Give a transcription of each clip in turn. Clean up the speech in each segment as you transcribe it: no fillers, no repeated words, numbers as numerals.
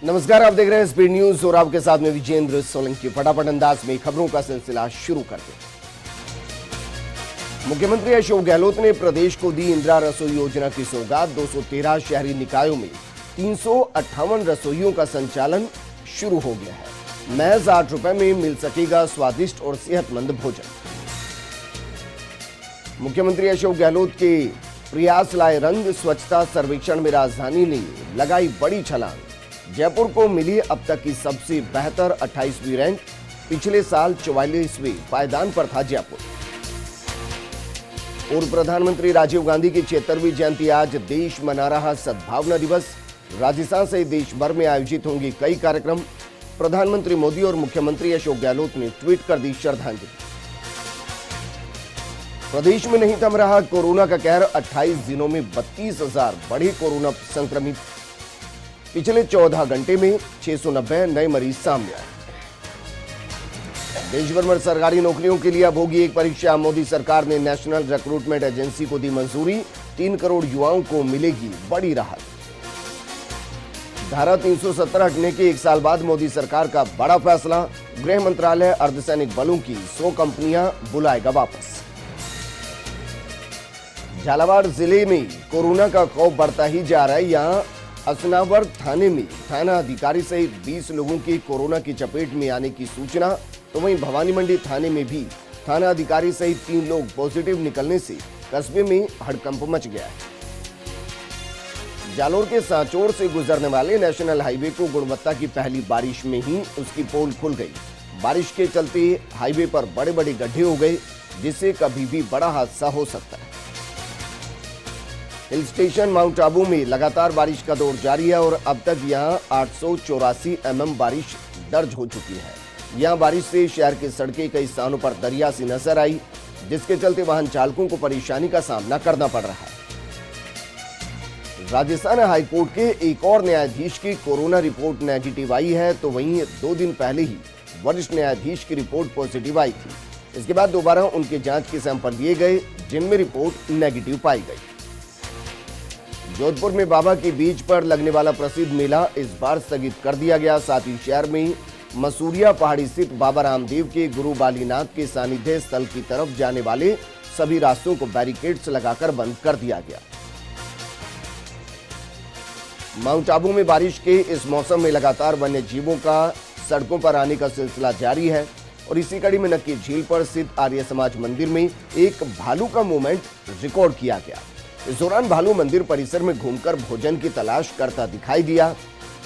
नमस्कार, आप देख रहे हैं स्पीड न्यूज और आपके साथ में विजेंद्र सोलंकी। फटाफट अंदाज में खबरों का सिलसिला शुरू करते हैं। मुख्यमंत्री अशोक गहलोत ने प्रदेश को दी इंदिरा रसोई योजना की सौगात। 213 शहरी निकायों में 358 रसोइयों का संचालन शुरू हो गया है। महज 8 रुपए में मिल सकेगा स्वादिष्ट और सेहतमंद भोजन। मुख्यमंत्री अशोक गहलोत के प्रयास लाए रंग। स्वच्छता सर्वेक्षण में राजधानी ने लगाई बड़ी छलांग। जयपुर को मिली अब तक की सबसे बेहतर 28वीं रैंक। पिछले साल 44वें पायदान पर था जयपुर। पूर्व प्रधानमंत्री राजीव गांधी की 76वीं जयंती आज देश मना रहा सद्भावना दिवस। राजस्थान सहित देश भर में आयोजित होंगे कई कार्यक्रम। प्रधानमंत्री मोदी और मुख्यमंत्री अशोक गहलोत ने ट्वीट कर दी श्रद्धांजलि। प्रदेश में नहीं थम रहा कोरोना का कहर। 28 दिनों में 32,000 बढ़े कोरोना संक्रमित। पिछले 14 घंटे में 690 नए मरीज सामने आए। देश भर में सरकारी नौकरियों के लिए अब होगी एक परीक्षा। मोदी सरकार ने नेशनल रिक्रूटमेंट एजेंसी को दी मंजूरी। 3 करोड़ युवाओं को मिलेगी बड़ी राहत। धारा 370 हटने के 1 साल बाद मोदी सरकार का बड़ा फैसला। गृह मंत्रालय अर्धसैनिक बलों की 100 कंपनियां बुलाएगा वापस। झालावाड़ जिले में कोरोना का खौफ बढ़ता ही जा रहा है। यहां असनावर थाने में थाना अधिकारी सहित 20 लोगों के कोरोना की चपेट में आने की सूचना। तो वहीं भवानी मंडी थाने में भी थाना अधिकारी सहित 3 लोग पॉजिटिव निकलने से कस्बे में हड़कंप मच गया है। जालोर के सांचौर से गुजरने वाले नेशनल हाईवे को गुणवत्ता की पहली बारिश में ही उसकी पोल खुल गई। बारिश के चलते हाईवे पर बड़े बड़े गड्ढे हो गए, जिससे कभी भी बड़ा हादसा हो सकता है। हिल स्टेशन माउंट आबू में लगातार बारिश का दौर जारी है और अब तक यहां 884 mm बारिश दर्ज हो चुकी है। यहां बारिश से शहर की सड़कें कई स्थानों पर दरिया सी नजर आई, जिसके चलते वाहन चालकों को परेशानी का सामना करना पड़ रहा है। राजस्थान हाईकोर्ट के एक और न्यायाधीश की कोरोना रिपोर्ट नेगेटिव आई है, तो वहीं 2 दिन पहले ही वरिष्ठ न्यायाधीश की रिपोर्ट पॉजिटिव आई थी। इसके बाद दोबारा उनके जांच के सैंपल लिए गए, जिनमें रिपोर्ट नेगेटिव पाई गई। जोधपुर में बाबा की बीच पर लगने वाला प्रसिद्ध मेला इस बार स्थगित कर दिया गया। साथ ही शहर में मसूरिया पहाड़ी स्थित बाबा रामदेव के गुरु बालीनाथ के सानिध्य स्थल की तरफ जाने वाले सभी रास्तों को बैरिकेड्स लगाकर बंद कर दिया गया। माउंट आबू में बारिश के इस मौसम में लगातार वन्य जीवों का सड़कों पर आने का सिलसिला जारी है और इसी कड़ी में नक्की झील पर स्थित आर्य समाज मंदिर में एक भालू का मूवमेंट रिकॉर्ड किया गया। इस दौरान भालू मंदिर परिसर में घूमकर भोजन की तलाश करता दिखाई दिया।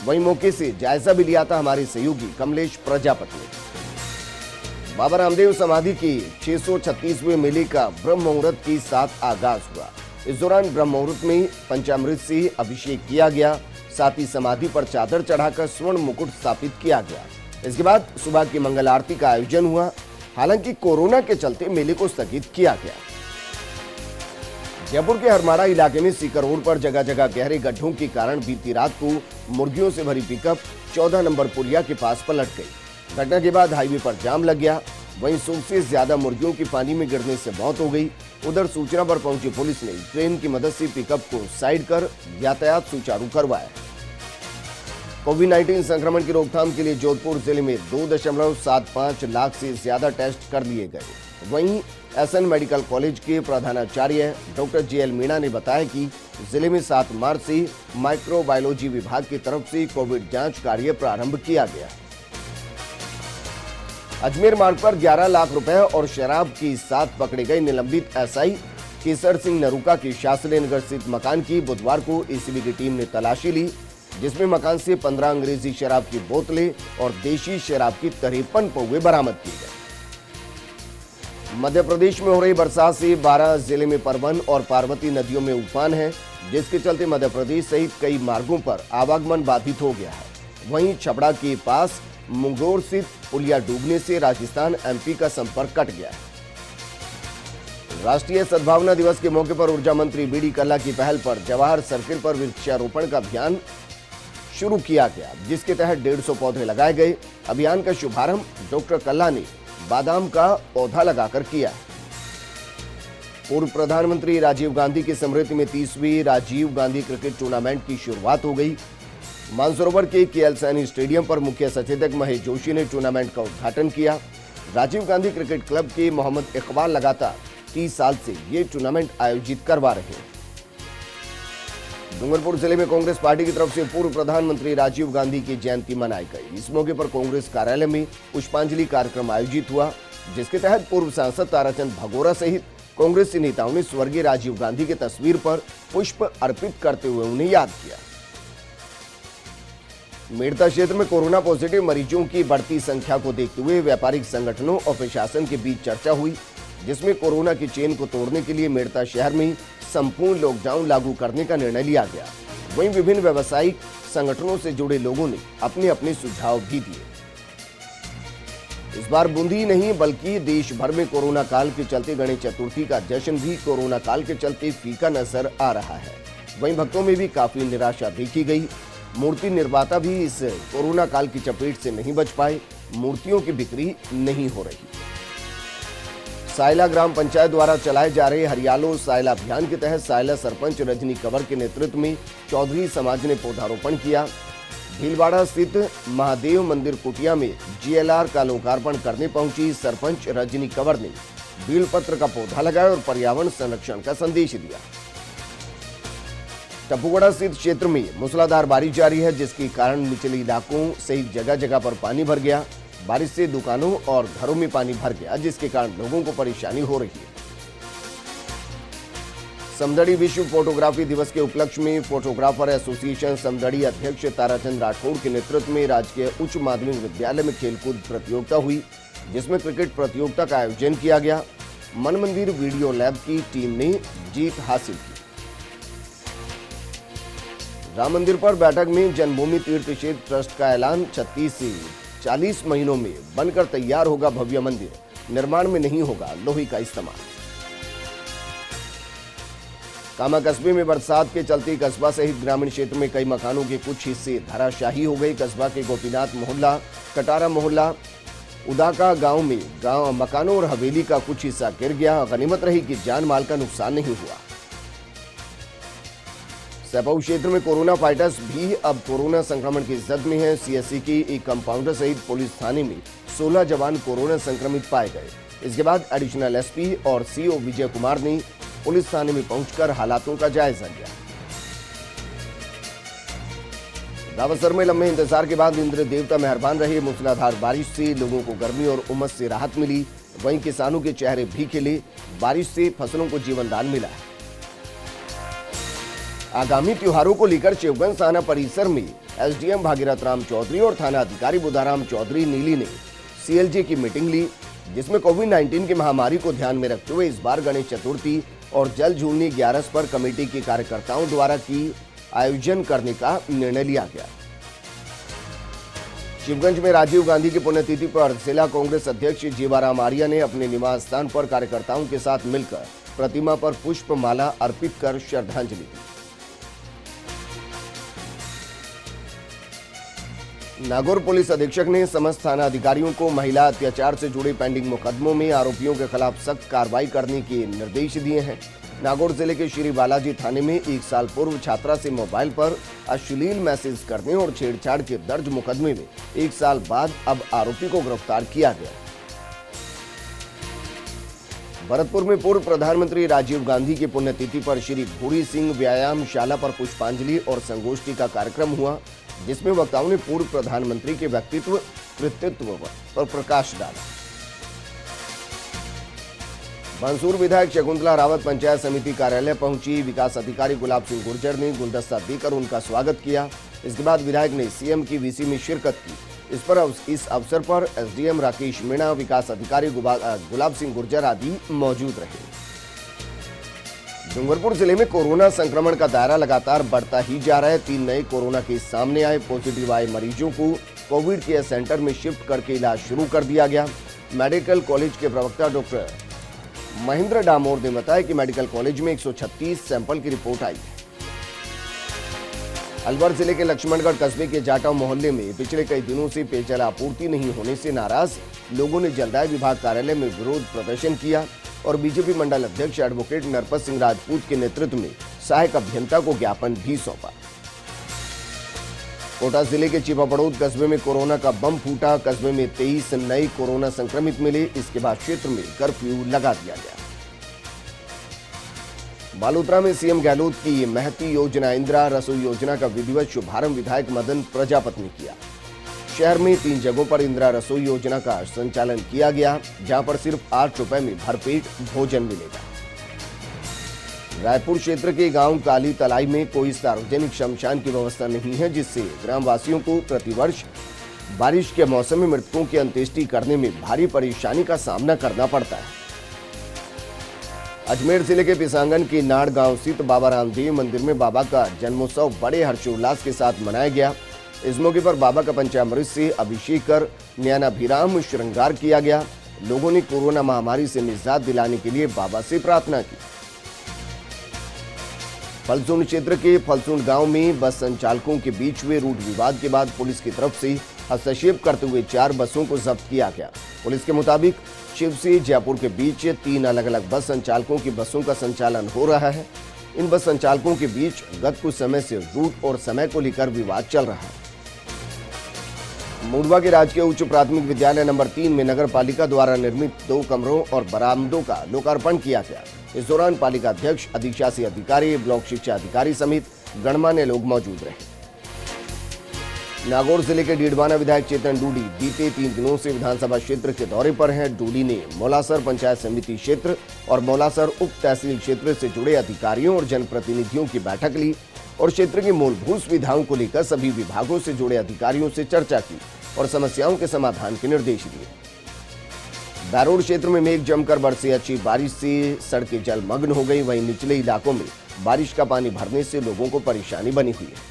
वहीं मौके से जायजा भी लिया था हमारे सहयोगी कमलेश प्रजापति ने। बाबा रामदेव समाधि की 636वें मेले का ब्रह्म मुहूर्त के साथ आगाज हुआ। इस दौरान ब्रह्म मुहूर्त में पंचामृत से अभिषेक किया गया। साथ ही समाधि पर चादर चढ़ाकर स्वर्ण मुकुट स्थापित किया गया। इसके बाद सुबह की मंगल आरती का आयोजन हुआ। हालांकि कोरोना के चलते मेले को स्थगित किया गया। जयपुर के हरमाड़ा इलाके में सीकर रोड पर जगह जगह गहरे गड्ढों के कारण बीती रात को मुर्गियों से भरी पिकअप 14 नंबर पुलिया के पास पलट गई। घटना के बाद हाईवे पर जाम लग गया। वहीं 100 से ज्यादा मुर्गियों की पानी में गिरने से मौत हो गई। उधर सूचना पर पहुंची पुलिस ने ट्रेन की मदद से पिकअप को साइड कर यातायात सुचारू करवाया। कोविड-19 संक्रमण की रोकथाम के लिए जोधपुर जिले में 2.75 लाख से ज्यादा टेस्ट कर लिए गए। वहीं एसएन मेडिकल कॉलेज के प्रधानाचार्य डॉक्टर जेएल मीणा ने बताया कि जिले में 7 मार्च से माइक्रोबायोलॉजी विभाग की तरफ से कोविड जांच कार्य प्रारंभ किया गया। अजमेर मार्ग पर 11 लाख रुपए और शराब के साथ पकड़े गए निलंबित एसआई केसर सिंह नरूका की शास्त्री नगर स्थित मकान की बुधवार को एसीबी की टीम ने तलाशी ली, जिसमें मकान से 15 अंग्रेजी शराब की बोतलें और देशी शराब की 53 पौवे बरामद किए गए। मध्य प्रदेश में हो रही बरसात से 12 जिले में परवन और पार्वती नदियों में उफान है, जिसके चलते मध्य प्रदेश सहित कई मार्गों पर आवागमन बाधित हो गया है। वहीं छपड़ा के पास मुंगोर स्थित पुलिया डूबने से राजस्थान एमपी का संपर्क कट गया है। राष्ट्रीय सद्भावना दिवस के मौके पर ऊर्जा मंत्री बीडी कल्ला की पहल पर जवाहर सर्किल पर वृक्षारोपण का अभियान शुरू किया गया, जिसके तहत 150 पौधे लगाए गए। अभियान का शुभारंभ डॉक्टर कल्ला ने बादाम का पौधा लगाकर किया। पूर्व प्रधानमंत्री राजीव गांधी की स्मृति में 30वीं राजीव गांधी क्रिकेट टूर्नामेंट की शुरुआत हो गई। मानसरोवर के केएल सैनी स्टेडियम पर मुख्य सचेतक महेश जोशी ने टूर्नामेंट का उद्घाटन किया। राजीव गांधी क्रिकेट क्लब के मोहम्मद इकबाल लगातार 30 साल से ये टूर्नामेंट आयोजित करवा रहे हैं। डूंगरपुर जिले में कांग्रेस पार्टी की तरफ से पूर्व प्रधानमंत्री राजीव गांधी की जयंती मनाई गई। इस मौके पर कांग्रेस कार्यालय में पुष्पांजलि कार्यक्रम आयोजित हुआ, जिसके तहत पूर्व सांसद ताराचंद भगोरा सहित कांग्रेसी नेताओं ने स्वर्गीय राजीव गांधी की तस्वीर पर पुष्प अर्पित करते हुए उन्हें याद किया। मेड़ता क्षेत्र में कोरोना पॉजिटिव मरीजों की बढ़ती संख्या को देखते हुए व्यापारिक संगठनों और प्रशासन के बीच चर्चा हुई, जिसमें कोरोना की चेन को तोड़ने के लिए मेड़ता शहर में संपूर्ण लॉकडाउन लागू करने का निर्णय लिया गया। वहीं विभिन्न व्यावसायिक संगठनों से जुड़े लोगों ने अपने अपने सुझाव भी दिए। इस बार बूंदी नहीं बल्कि देश भर में कोरोना काल के चलते गणेश चतुर्थी का जश्न भी कोरोना काल के चलते फीका नजर आ रहा है। वहीं भक्तों में भी काफी निराशा देखी गई। मूर्ति निर्माता भी इस कोरोना काल की चपेट से नहीं बच पाए। मूर्तियों की बिक्री नहीं हो रही। सायला ग्राम पंचायत द्वारा चलाए जा रहे हरियालो सायला अभियान के तहत सायला सरपंच रजनी कंवर के नेतृत्व में चौधरी समाज ने पौधारोपण किया। भीलवाड़ा स्थित महादेव मंदिर कुटिया में जीएलआर का लोकार्पण करने पहुंची सरपंच रजनी कंवर ने बेलपत्र का पौधा लगाया और पर्यावरण संरक्षण का संदेश दिया। टपुगड़ा स्थित क्षेत्र में मूसलाधार बारिश जारी है, जिसके कारण निचले इलाकों सहित जगह जगह पर पानी भर गया। बारिश से दुकानों और घरों में पानी भर गया, जिसके कारण लोगों को परेशानी हो रही है। समदड़ी विश्व फोटोग्राफी दिवस के उपलक्ष्य में फोटोग्राफर एसोसिएशन समदड़ी अध्यक्ष ताराचंद राठौड़ के नेतृत्व में राजकीय उच्च माध्यमिक विद्यालय में खेलकूद प्रतियोगिता हुई, जिसमें क्रिकेट प्रतियोगिता का आयोजन किया गया। मन मंदिर वीडियो लैब की टीम ने जीत हासिल की। राम मंदिर पर बैठक में जन्मभूमि तीर्थ क्षेत्र ट्रस्ट का ऐलान। 36 से 40 महीनों में बनकर तैयार होगा भव्य मंदिर। निर्माण में नहीं होगा लोहे का इस्तेमाल। कामा कस्बे में बरसात के चलते कस्बा सहित ग्रामीण क्षेत्र में कई मकानों के कुछ हिस्से धराशाही हो गए। कस्बा के गोपीनाथ मोहल्ला, कटारा मोहल्ला, उदाका गांव में मकानों और हवेली का कुछ हिस्सा गिर गया। गनीमत रही कि जान माल का नुकसान नहीं हुआ। सैपाऊ क्षेत्र में कोरोना फाइटर्स भी अब कोरोना संक्रमण की जद में है। सीएससी की एक कंपाउंडर सहित पुलिस थाने में 16 जवान कोरोना संक्रमित पाए गए। इसके बाद एडिशनल एसपी और सीओ विजय कुमार ने पुलिस थाने में पहुंचकर हालातों का जायजा लिया। रावतसर में लंबे इंतजार के बाद इंद्र देवता मेहरबान रहे। मूसलाधार बारिश से लोगों को गर्मी और उमस से राहत मिली। वहीं किसानों के चेहरे भी खिले। बारिश से फसलों को जीवन दान मिला है। आगामी त्योहारों को लेकर शिवगंज थाना परिसर में एसडीएम भागीरथ राम चौधरी और थाना अधिकारी बुधाराम चौधरी नीली ने सीएलजी की मीटिंग ली, जिसमें कोविड-19 की महामारी को ध्यान में रखते हुए इस बार गणेश चतुर्थी और जल झूलनी 11 पर कमेटी के कार्यकर्ताओं द्वारा की आयोजन करने का निर्णय लिया गया। शिवगंज में राजीव गांधी की पुण्यतिथि पर जिला कांग्रेस अध्यक्ष जीवाराम आर्या ने अपने निवास स्थान पर कार्यकर्ताओं के साथ मिलकर प्रतिमा पर पुष्प माला अर्पित कर श्रद्धांजलि दी। नागौर पुलिस अधीक्षक ने समस्त थाना अधिकारियों को महिला अत्याचार से जुड़े पेंडिंग मुकदमों में आरोपियों के खिलाफ सख्त कार्रवाई करने के निर्देश दिए हैं। नागौर जिले के श्री बालाजी थाने में 1 साल पूर्व छात्रा से मोबाइल पर अश्लील मैसेज करने और छेड़छाड़ के दर्ज मुकदमे में 1 साल बाद अब आरोपी को गिरफ्तार किया गया। भरतपुर में पूर्व प्रधानमंत्री राजीव गांधी की पुण्यतिथि पर श्री भूरी सिंह व्यायामशाला पर पुष्पांजलि और संगोष्ठी का कार्यक्रम हुआ, जिसमें वक्ताओं ने पूर्व प्रधानमंत्री के व्यक्तित्व कृतित्व पर प्रकाश डाला। मंसूर विधायक शकुंतला रावत पंचायत समिति कार्यालय पहुंची। विकास अधिकारी गुलाब सिंह गुर्जर ने गुलदस्ता देकर उनका स्वागत किया। इसके बाद विधायक ने सीएम की वीसी में शिरकत की। इस अवसर पर एसडीएम राकेश मीणा, विकास अधिकारी गुलाब सिंह गुर्जर आदि मौजूद रहे। डूंगरपुर जिले में कोरोना संक्रमण का दायरा लगातार बढ़ता ही जा रहा है। 3 नए कोरोना केस सामने आए। पॉजिटिव आए मरीजों को कोविड केयर सेंटर में शिफ्ट करके इलाज शुरू कर दिया गया। मेडिकल कॉलेज के प्रवक्ता डॉक्टर महेंद्र डामोर ने बताया कि मेडिकल कॉलेज में 136 सैंपल की रिपोर्ट आई है। अलवर जिले के लक्ष्मणगढ़ कस्बे के जाटव मोहल्ले में पिछले कई दिनों से पेयजल आपूर्ति नहीं होने से नाराज लोगों ने जलदाय विभाग कार्यालय में विरोध प्रदर्शन किया और बीजेपी मंडल अध्यक्ष एडवोकेट नरपत सिंह राजपूत के नेतृत्व में सहायक अभियंता को ज्ञापन भी सौंपा। कोटा जिले के चिपापड़ोद कस्बे में कोरोना का बम फूटा। कस्बे में 23 नए कोरोना संक्रमित मिले। इसके बाद क्षेत्र में कर्फ्यू लगा दिया गया। बालोतरा में सीएम गहलोत की महती योजना इंदिरा रसोई योजना का विधिवत शुभारंभ विधायक मदन प्रजापति ने किया। शहर में 3 जगहों पर इंदिरा रसोई योजना का संचालन किया गया, जहां पर सिर्फ 8 रुपए में भरपेट भोजन मिलेगा। रायपुर क्षेत्र के गांव काली तलाई में कोई सार्वजनिक शमशान की व्यवस्था नहीं है, जिससे ग्रामवासियों को प्रतिवर्ष बारिश के मौसम में मृतकों की अंत्येष्टि करने में भारी परेशानी का सामना करना पड़ता है। अजमेर जिले के पिसांगन के नाड़ गांव स्थित बाबा रामदेव मंदिर में बाबा का जन्मोत्सव बड़े हर्षोल्लास के साथ मनाया गया। इस मौके पर बाबा का पंचामृत से अभिषेक कर नयनाभिराम श्रृंगार किया गया। लोगों ने कोरोना महामारी से निजात दिलाने के लिए बाबा से प्रार्थना की। फलसून क्षेत्र के फलसून गांव में बस संचालकों के बीच हुए रूट विवाद के बाद पुलिस की तरफ से हस्तक्षेप करते हुए 4 बसों को जब्त किया गया। पुलिस के मुताबिक शिव से जयपुर के बीच 3 अलग अलग बस संचालकों की बसों का संचालन हो रहा है। इन बस संचालकों के बीच गत कुछ समय से रूट और समय को लेकर विवाद चल रहा है। मुंडवा के राजकीय उच्च प्राथमिक विद्यालय नंबर 3 में नगर पालिका द्वारा निर्मित 2 कमरों और बरामदों का लोकार्पण किया गया। इस दौरान पालिका अध्यक्ष, अधिशासी अधिकारी, ब्लॉक शिक्षा अधिकारी समेत गणमान्य लोग मौजूद रहे। नागौर जिले के डीडवाना विधायक चेतन डूडी बीते 3 दिनों से विधानसभा क्षेत्र के दौरे पर हैं। डूडी ने मौलासर पंचायत समिति क्षेत्र और मौलासर उप तहसील क्षेत्र से जुड़े अधिकारियों और जनप्रतिनिधियों की बैठक ली और क्षेत्र की मूलभूत सुविधाओं को लेकर सभी विभागों से जुड़े अधिकारियों से चर्चा की और समस्याओं के समाधान के निर्देश दिए। दारोड क्षेत्र में मेघ जमकर बरसी अच्छी बारिश से सड़कें जलमग्न हो गई। वहीं निचले इलाकों में बारिश का पानी भरने से लोगों को परेशानी बनी हुई है।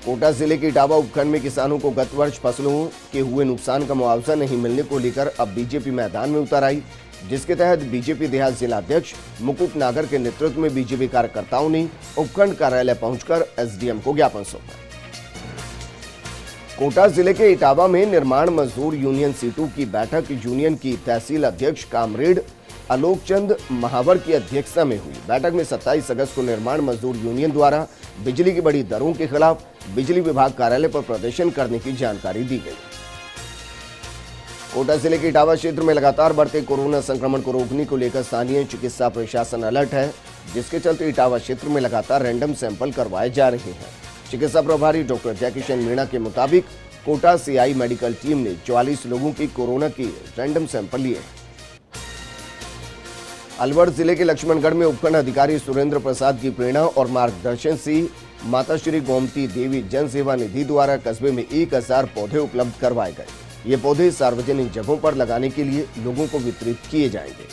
कोटा जिले के इटावा उपखंड में किसानों को गत वर्ष फसलों के हुए नुकसान का मुआवजा नहीं मिलने को लेकर अब बीजेपी मैदान में उतर आई, जिसके तहत बीजेपी देहात जिला अध्यक्ष मुकुट नागर के नेतृत्व में बीजेपी कार्यकर्ताओं ने उपखंड कार्यालय पहुंचकर एसडीएम को ज्ञापन सौंपा। कोटा जिले के इटावा में निर्माण मजदूर यूनियन सीटू की बैठक यूनियन की तहसील अध्यक्ष कामरेड आलोक चंद महावर की अध्यक्षता में हुई। बैठक में 27 अगस्त को निर्माण मजदूर यूनियन द्वारा बिजली की बढ़ी दरों के खिलाफ बिजली विभाग कार्यालय पर प्रदर्शन करने की जानकारी दी गई। कोटा जिले के इटावा क्षेत्र में लगातार बढ़ते कोरोना संक्रमण को रोकने को लेकर स्थानीय चिकित्सा प्रशासन अलर्ट है, जिसके चलते इटावा क्षेत्र में लगातार रैंडम सैंपल करवाए जा रहे हैं। चिकित्सा प्रभारी डॉक्टर जयकिशन मीणा के मुताबिक कोटा से आई मेडिकल टीम ने 44 लोगों की कोरोना की रैंडम सैंपल लिए। अलवर जिले के लक्ष्मणगढ़ में उपखंड अधिकारी सुरेंद्र प्रसाद की प्रेरणा और मार्गदर्शन से माता श्री गोमती देवी जन सेवा निधि द्वारा कस्बे में 1000 पौधे उपलब्ध करवाए गए। ये पौधे सार्वजनिक जगहों पर लगाने के लिए लोगों को वितरित किए जाएंगे।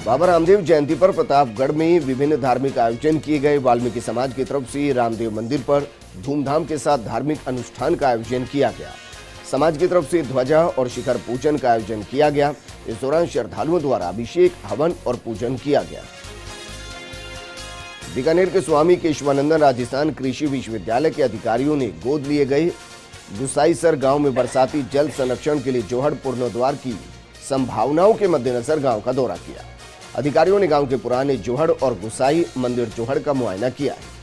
बाबा रामदेव जयंती पर प्रतापगढ़ में विभिन्न धार्मिक आयोजन किए गए। वाल्मीकि समाज की तरफ से रामदेव मंदिर पर धूमधाम के साथ धार्मिक अनुष्ठान का आयोजन किया गया। समाज की तरफ से ध्वजा और शिखर पूजन का आयोजन किया गया। इस दौरान श्रद्धालुओं द्वारा अभिषेक, हवन और पूजन किया गया। बीकानेर के स्वामी केशवानंदन राजस्थान कृषि विश्वविद्यालय के अधिकारियों ने गोद लिए गए गुसाईसर गांव में बरसाती जल संरक्षण के लिए जोहड़ पूर्णोद्वार की संभावनाओं के मद्देनजर गांव का दौरा किया। अधिकारियों ने गांव के पुराने जोहड़ और गुसाई मंदिर जोहड़ का मुआयना किया है।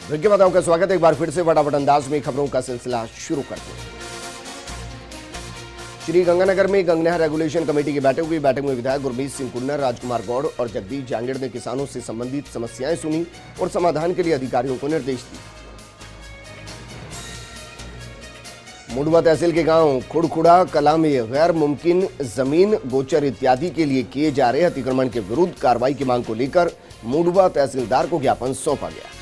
ब्रेक बताओ का स्वागत है। एक बार फिर से फटाफट अंदाज में खबरों का सिलसिला शुरू करते हैं। श्री गंगानगर में गंगनहर रेगुलेशन कमेटी की बैठक हुई। बैठक में विधायक गुरमीत सिंह कुन्नर, राजकुमार गौड़ और जगदीश जांगड़ ने किसानों से संबंधित समस्याएं सुनी और समाधान के लिए अधिकारियों को निर्देश दिए। मुंडवा तहसील के गांव खुड़खुड़ा कला में गैर मुमकिन जमीन गोचर इत्यादि के लिए किए जा रहे अतिक्रमण के विरुद्ध कार्रवाई की मांग को लेकर मुंडवा तहसीलदार को ज्ञापन सौंपा गया।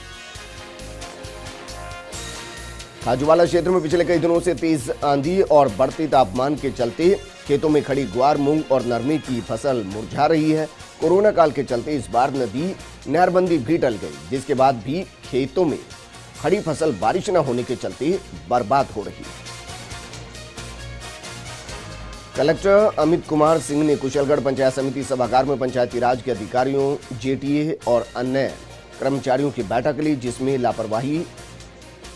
खाजूवाला क्षेत्र में पिछले कई दिनों से तेज आंधी और बढ़ते तापमान के चलते खेतों में खड़ी ग्वार, मूंग और नरमी की फसल मुरझा रही है। कोरोना काल के चलते इस बार नदी नहरबंदी भी टल गई, जिसके बाद भी खेतों में खड़ी फसल बारिश न होने के चलते बर्बाद हो रही है। कलेक्टर अमित कुमार सिंह ने कुशलगढ़ पंचायत समिति सभागार में पंचायती राज के अधिकारियों, जेटीए और अन्य कर्मचारियों की बैठक ली, जिसमें लापरवाही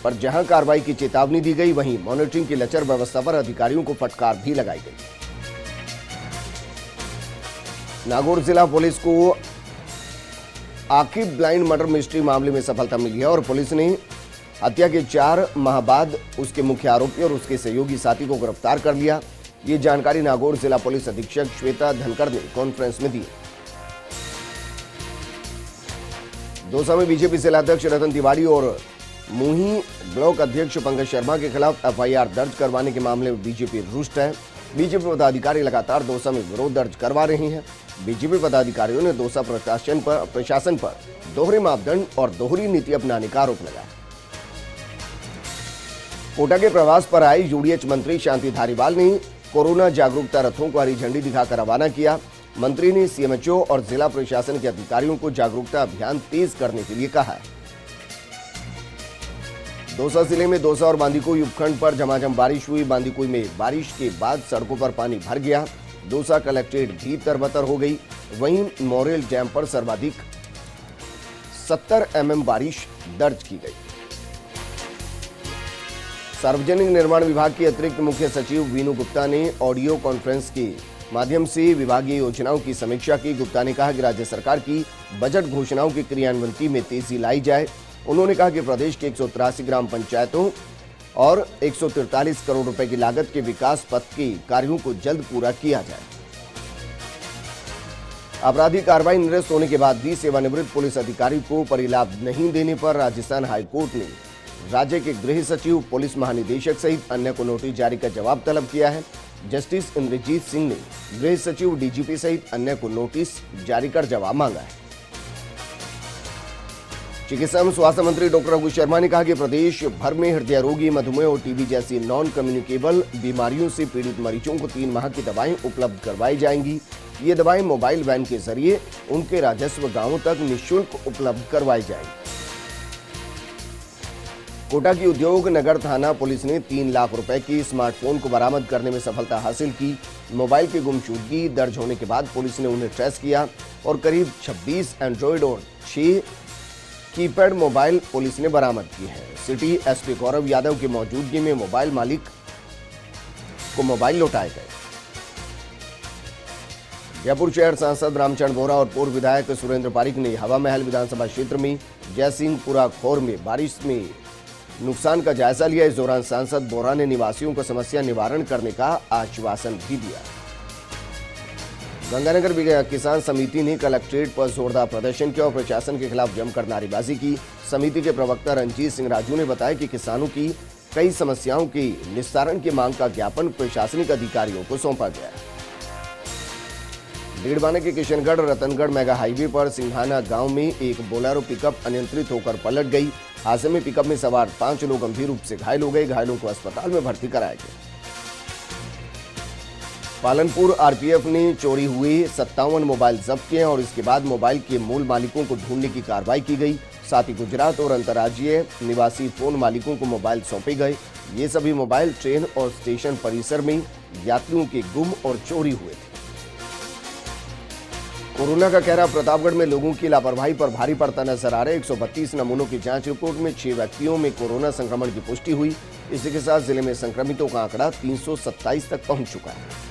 पर जहां कार्रवाई की चेतावनी दी गई, वहीं मॉनिटरिंग की लचर व्यवस्था पर अधिकारियों को फटकार भी लगाई गई। नागौर जिला पुलिस को आकिब ब्लाइंड मर्डर मिस्ट्री मामले में सफलता मिली है और पुलिस ने हत्या के 4 माह बाद उसके मुख्य आरोपी और उसके सहयोगी साथी को गिरफ्तार कर लिया। ये जानकारी नागौर जिला पुलिस अधीक्षक श्वेता धनखड़ ने कॉन्फ्रेंस में दी। दौसा में बीजेपी जिलाध्यक्ष रतन तिवारी और मुही ब्लॉक अध्यक्ष पंकज शर्मा के खिलाफ एफआईआर दर्ज करवाने के मामले में बीजेपी रुष्ट है। बीजेपी पदाधिकारी लगातार दौसा में विरोध दर्ज करवा रहे हैं। बीजेपी पदाधिकारियों ने दौसा प्रशासन पर दोहरे मापदंड और दोहरी नीति अपनाने का आरोप लगाया। कोटा के प्रवास पर आई यूडीएच मंत्री शांति धारीवाल ने कोरोना जागरूकता रथों को हरी झंडी दिखाकर रवाना किया। मंत्री ने सीएमएचओ और जिला प्रशासन के अधिकारियों को जागरूकता अभियान तेज करने के लिए कहा है। दौसा जिले में दौसा और बांदीकुई उपखंड पर झमाझम बारिश हुई। बांदीकुई में बारिश के बाद सड़कों पर पानी भर गया। दौसा कलेक्ट्रेट भी तरबतर हो गई। वहीं मोरेल डैम पर सर्वाधिक 70 mm बारिश दर्ज की गई। सार्वजनिक निर्माण विभाग की अतिरिक्त मुख्य सचिव वीनू गुप्ता ने ऑडियो कॉन्फ्रेंस के माध्यम से विभागीय योजनाओं की समीक्षा की। गुप्ता ने कहा कि राज्य सरकार की बजट घोषणाओं की क्रियान्वयन में तेजी लाई जाए। उन्होंने कहा कि प्रदेश के 183 ग्राम पंचायतों और 143 करोड़ रुपए की लागत के विकास पथ के कार्यों को जल्द पूरा किया जाए। आपराधिक कार्रवाई निरस्त होने के बाद भी सेवानिवृत्त पुलिस अधिकारी को परिलाभ नहीं देने पर राजस्थान हाईकोर्ट ने राज्य के गृह सचिव, पुलिस महानिदेशक सहित अन्य को नोटिस जारी कर जवाब तलब किया है। जस्टिस इंद्रजीत सिंह ने गृह सचिव, डीजीपी सहित अन्य को नोटिस जारी कर जवाब मांगा है। चिकित्सा एवं स्वास्थ्य मंत्री डॉक्टर रघु शर्मा ने कहा कि प्रदेश भर में हृदय रोगी, मधुमेह और टीबी जैसी नॉन कम्युनिकेबल बीमारियों से पीड़ित मरीजों को 3 माह की दवाएं उपलब्ध करवाई जाएंगी। ये दवाएं मोबाइल वैन के जरिए उनके राजस्व गांवों तक निःशुल्क उपलब्ध करवाई जाएंगी। कोटा की उद्योग नगर थाना पुलिस ने 3 लाख रुपए की स्मार्टफोन को बरामद करने में सफलता हासिल की। मोबाइल की गुमशुदगी दर्ज होने के बाद पुलिस ने उन्हें ट्रेस किया और करीब 26 एंड्रॉयड और 6 कीपैड मोबाइल पुलिस ने बरामद की है। सिटी एसपी गौरव यादव की मौजूदगी में मोबाइल मालिक को मोबाइल लौटाए गए। जयपुर शहर सांसद रामचंद्र बोरा और पूर्व विधायक सुरेंद्र पारिक ने हवा महल विधानसभा क्षेत्र में जयसिंहपुरा खोर में बारिश में नुकसान का जायजा लिया। इस दौरान सांसद बोरा ने निवासियों को समस्या निवारण करने का आश्वासन भी दिया। गंगानगर किसान समिति ने कलेक्ट्रेट पर जोरदार प्रदर्शन किया और प्रशासन के खिलाफ जमकर नारेबाजी की। समिति के प्रवक्ता रंजीत सिंह राजू ने बताया कि किसानों की कई समस्याओं के निस्तारण की मांग का ज्ञापन प्रशासनिक अधिकारियों को सौंपा गया है। डीडवाना के किशनगढ़ रतनगढ़ मेगा हाईवे पर सिंघाना गांव में एक बोलेरो पिकअप अनियंत्रित होकर पलट गई। हादसे में पिकअप में सवार 5 लोग गंभीर रूप से घायल हो गए। घायलों को अस्पताल में भर्ती कराया गया। पालनपुर आरपीएफ ने चोरी हुए 57 मोबाइल जब्त किए और इसके बाद मोबाइल के मूल मालिकों को ढूंढने की कार्रवाई की गई। साथ ही गुजरात और अंतर्राज्यीय निवासी फोन मालिकों को मोबाइल सौंपे गए। ये सभी मोबाइल ट्रेन और स्टेशन परिसर में यात्रियों के गुम और चोरी हुए थे। कोरोना का कहरा प्रतापगढ़ में लोगों की लापरवाही पर भारी पड़ता नजर आ रहा है। 132 नमूनों की जांच रिपोर्ट में 6 व्यक्तियों में कोरोना संक्रमण की पुष्टि हुई। इसी के साथ जिले में संक्रमितों का आंकड़ा 327 तक पहुंच चुका है।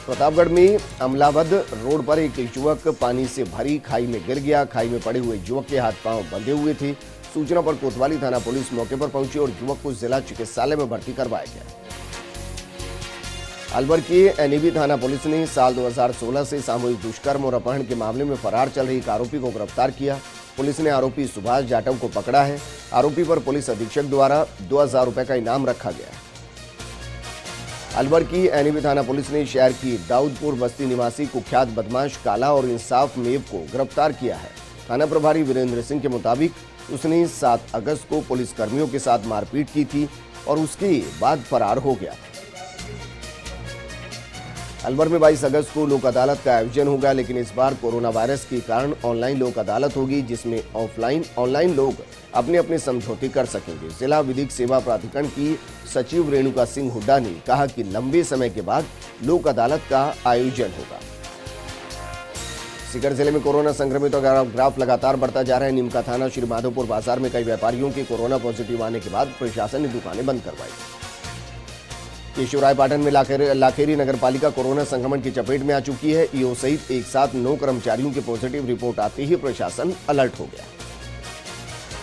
प्रतापगढ़ में अमलावद रोड पर एक युवक पानी से भरी खाई में गिर गया। खाई में पड़े हुए युवक के हाथ पांव बंधे हुए थे। सूचना पर कोतवाली थाना पुलिस मौके पर पहुंची और युवक को जिला चिकित्सालय में भर्ती करवाया गया। अलवर की एनईबी थाना पुलिस ने साल 2016 से सामूहिक दुष्कर्म और अपहरण के मामले में फरार चल रही एक आरोपी को गिरफ्तार किया। पुलिस ने आरोपी सुभाष जाटव को पकड़ा है। आरोपी पर पुलिस अधीक्षक द्वारा 2000 रुपए का इनाम रखा गया है। अलवर की एनईबी थाना पुलिस ने शहर की दाऊदपुर बस्ती निवासी कुख्यात बदमाश काला और इंसाफ मेव को गिरफ्तार किया है। थाना प्रभारी वीरेंद्र सिंह के मुताबिक उसने 7 अगस्त को पुलिस कर्मियों के साथ मारपीट की थी और उसके बाद फरार हो गया। अलवर में 22 अगस्त को लोक अदालत का आयोजन होगा, लेकिन इस बार कोरोना वायरस के कारण ऑनलाइन लोक अदालत होगी, जिसमें ऑनलाइन लोग अपने अपने समझौते कर सकेंगे। जिला विधिक सेवा प्राधिकरण की सचिव रेणुका सिंह हुड्डा ने कहा कि लंबे समय के बाद लोक अदालत का आयोजन होगा। सीकर जिले में कोरोना संक्रमितों का ग्राफ लगातार बढ़ता जा रहा है। नीमका थाना श्री माधोपुर बाजार में कई व्यापारियों के कोरोना पॉजिटिव आने के बाद प्रशासन ने दुकानें बंद करवाई। केशवरायपाटन में लाखेरी नगरपालिका कोरोना संक्रमण की चपेट में आ चुकी है। ईओ सहित एक साथ 9 कर्मचारियों की पॉजिटिव रिपोर्ट आते ही प्रशासन अलर्ट हो गया।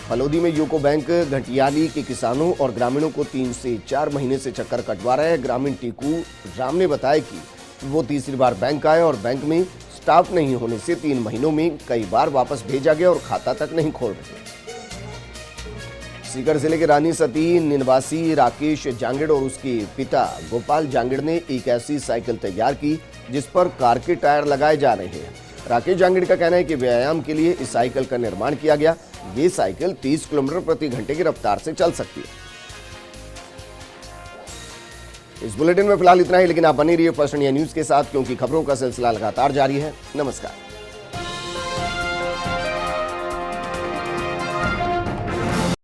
फलोदी में यूको बैंक घटियाली के किसानों और ग्रामीणों को 3 से 4 महीने से चक्कर कटवा रहा है। ग्रामीण टीकू राम ने बताया कि वो तीसरी बार बैंक आए और बैंक में स्टाफ नहीं होने से 3 महीनों में कई बार वापस भेजा गया और खाता तक नहीं खोल रहे। सीकर जिले के रानी सती निवासी राकेश जांगिड़ और उसके पिता गोपाल जांगिड़ ने एक ऐसी साइकिल तैयार की जिस पर कार के टायर लगाए जा रहे हैं। राकेश जांगिड़ का कहना है कि व्यायाम के लिए इस साइकिल का निर्माण किया गया। ये साइकिल 30 किलोमीटर प्रति घंटे की रफ्तार से चल सकती है। इस बुलेटिन में फिलहाल इतना ही, लेकिन आप बने रहिए फर्स्ट इंडिया न्यूज के साथ, क्योंकि खबरों का सिलसिला लगातार जारी है। नमस्कार।